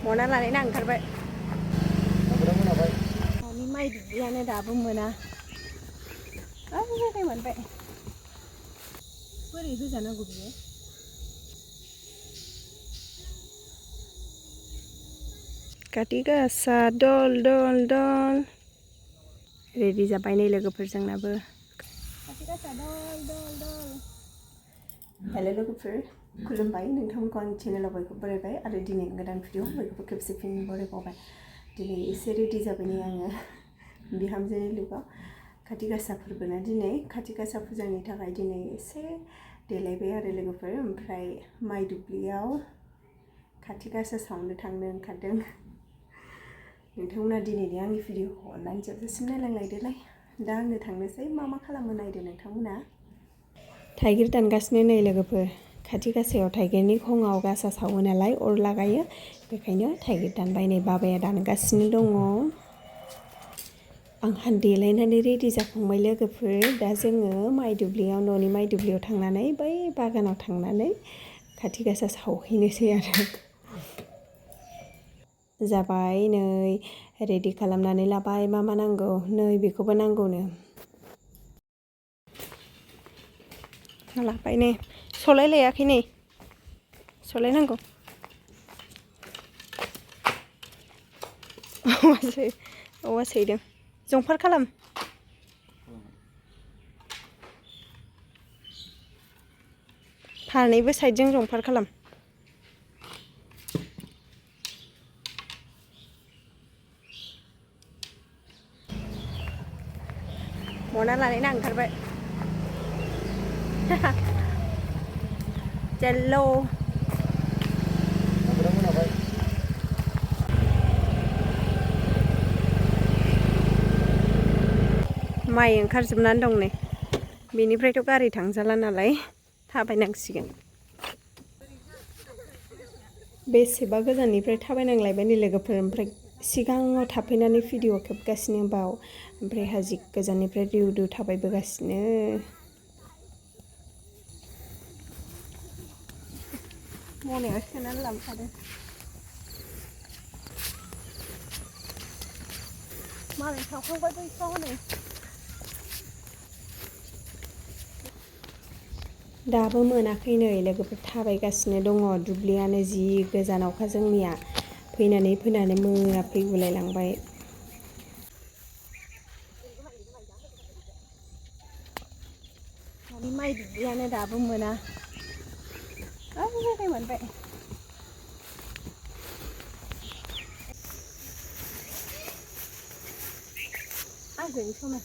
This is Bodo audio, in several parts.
मना लानानै ओंखारबाय न'नि माइ दुब्लियानो दाबो मोना जायगाय मोनबाय बोरै होजानांगौ बियो काति गासा दल दल दल रेडि जाबाय नै लोगोफोर जोंनाबो काति गासा दल दल दल हेलो लोगोफोर खुलुमबाय नोंथांमोनखौ आंनि चेनेलाव बयखौबो बरायबाय आरो दिनै गोदान भिडिअ बयखौबो खेबसे फिन बरायबावबाय दिनै एसे रेडि जाबाय नै आङो बिहामजोनि लुगाव काति गासा फोरबोना दिनै काति गासा फुजानि थाखाय दिनै एसे देलायबाय आरो लोगोफोर ओमफ्राय माइ दुब्लियाव काति गासा सावनो थांनो ओंखारदों नोंथांमोना दिनैनि आंनि भिडिअखौ अननानै जोबजासिम नायलांलायदोलाय दा आङो थांनोसै मा खालामो नायदो नोंथांमोना थाइगिर दानगासिनो नै लोगोफोर काति गासायाव थाइगिरनि खङाव गासा सावो नालाय अर लागायो बेखायनो थाइगिर दानबाय नै बाबाया दानगासिनो दङ आंहा देलायनानै रेडि जाखांबाय लोगोफोर दा जोङो माइ दुब्लियाव न'नि माइ दुब्लियाव थांनानै बै बागानाव थांनानै काति गासा सावहैनोसै आरो जाबाय नै रेडि खालामनानै लाबाय मा नांगौ नै बेखौबो नांगौनो लाबाय नै सलाय लायाखै नै सलाय नांगौ औवा सैदों जंफार खालाम फारनैबो साइडजों जंफार खालाम मना लानानै ओंखारबाय जेल्ल' माइ ओंखारजोबनानै दं नै बेनिफ्रायथ' गारि थांजाला नालाय थाबायनांसिगोन बेसेबा गोजाननिफ्राय थाबायनांलायबाय नै लोगोफोर ओमफ्राय सिगाङाव थाफैनानै भिडिअ खेबगासिनो बाव ओमफ्राय हाजि गोजाननिफ्राय रिउ रिउ थाबायबोगासिनो मनायाव सोनानै लांफादों मालाय सावखांबाय बैसाव नै दाबो मोनाखै नै लोगोफोर थाबायगासिनो दङ दुब्लियानो जि गोजानावखा जोंनिया फैनानै मोनाफैगुलायलांबाय माइ दुब्लियानो दाबो मोना जायगाय मोनबाय आजों समान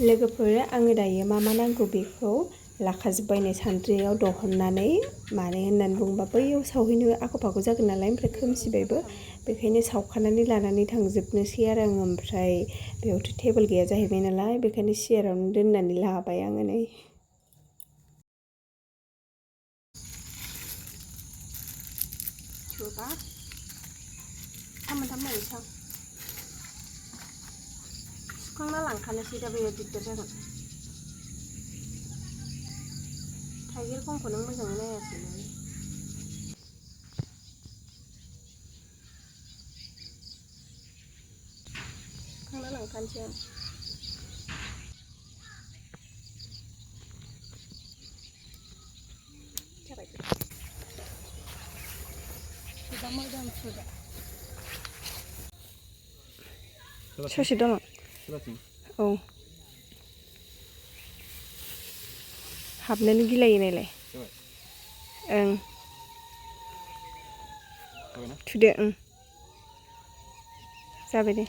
लोगोफोर आङो दायो मा नांगौ बेखौ लाखाजोब्बाय नै सान्द्रियाव दहननानै मानो होननानै बुङोबा बैयाव सावहैनो आख' फाख' जागोन नालाय ओमफ्राय खोमसिबायबो बेखायनो सावखानानै लानानै थांजोबनोसै आरो आङो ओमफ्राय बेयावथ' टेबोल गैया जाहैबाय नालाय बेखायनो सियारावनो दोननानै लाबाय आङो नै सुखांना लांखानोसै दा बेयो दिगदार जागोन थाइगिर खंखौ नों मोजाङै नायासै सुखांना लांखानोसै आं जाबाय सुदा मोजां सुदा ससे दङ औ हाबनोनो गिलायो नायलाय ओं थुदो जाबाय दे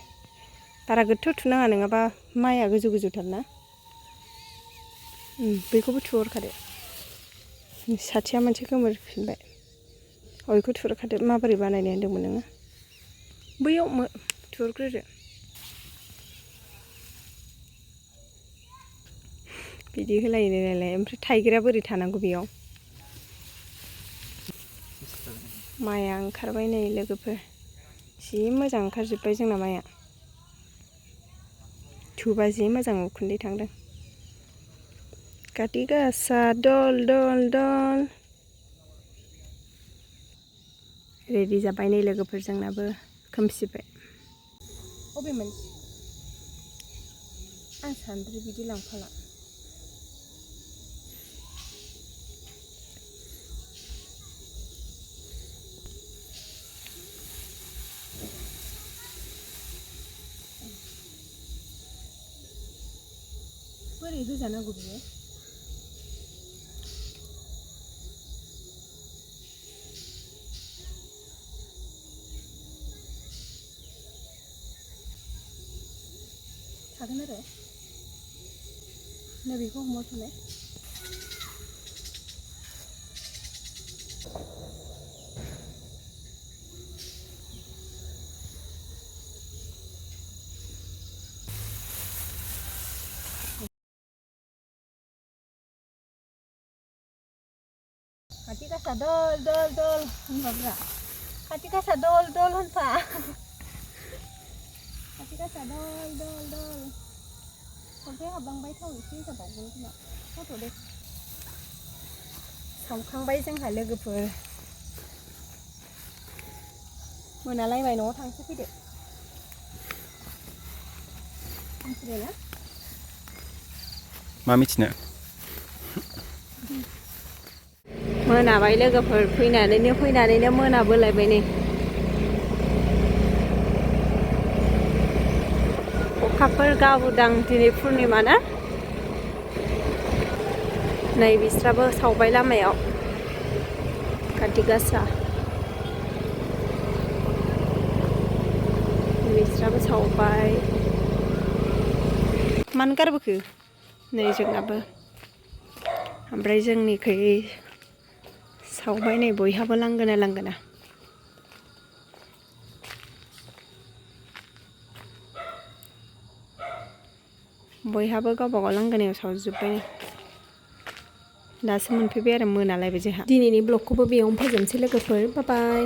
बारा गोथौ थुनाङा नङाबा माइआ गोजौ गोजौथारना बेखौबो थुहरखादो साथिया मोनसे गोमोरफिनबाय बेखौ थुहरखादो माबोरै बानायनो होनदोंमोन नोङो बैयाव थुहरग्रोदो बिदि होलायनो नालाय ओमफ्राय थाइगिरा बोरै थानांगौ बेयाव माइआ ओंखारबाय नै लोगोफोर जि मोजां ओंखारजोब्बाय जोंना माइआ धुबा जि मोजां उखुन्दै थांदों। काति गासा दल दल दल रेडि जाबाय नै लोगोफोरजोंनाबो खोमसिबाय। अबे मोनसे आं सान्द्रि बिदि लांफाला। बोरै होजानांगौ बियो? थागोन आरो नैबेखौ हमथ'लाय। Kati Gasa dol dol dol होनफा Kati Gasa dol dol होनफा Kati Gasa dol dol dol खनसे हाबलांबाय थाव एसे जाबावगोन खोमा फट' दे सावखांबाय जोंहा लोगोफोर मोनालायबाय न'आव थांसै फैदो मिथिबाय ना मा मिथिनो मोनाबाय लोगोफोर फैनानैनो मोनाबोलायबाय नै अखाफोर गाबोदां दिनै पुर्निमा ना नै बिस्राबो सावबाय लामायाव काति गासा बिस्राबो सावबाय मानो गारबोखो नै जोंनाबो ओमफ्राय जोंनिखै सावबाय नै बयहाबो लांगोना बयहाबो गावबागाव लांगोनायाव सावजोब्बाय दासो मोनफैबाय आरो मोनालायबाय जोंहा दिनैनि ब्लगखौबो बेयावनो फोजोबनोसै लोगोफोर बाय बाय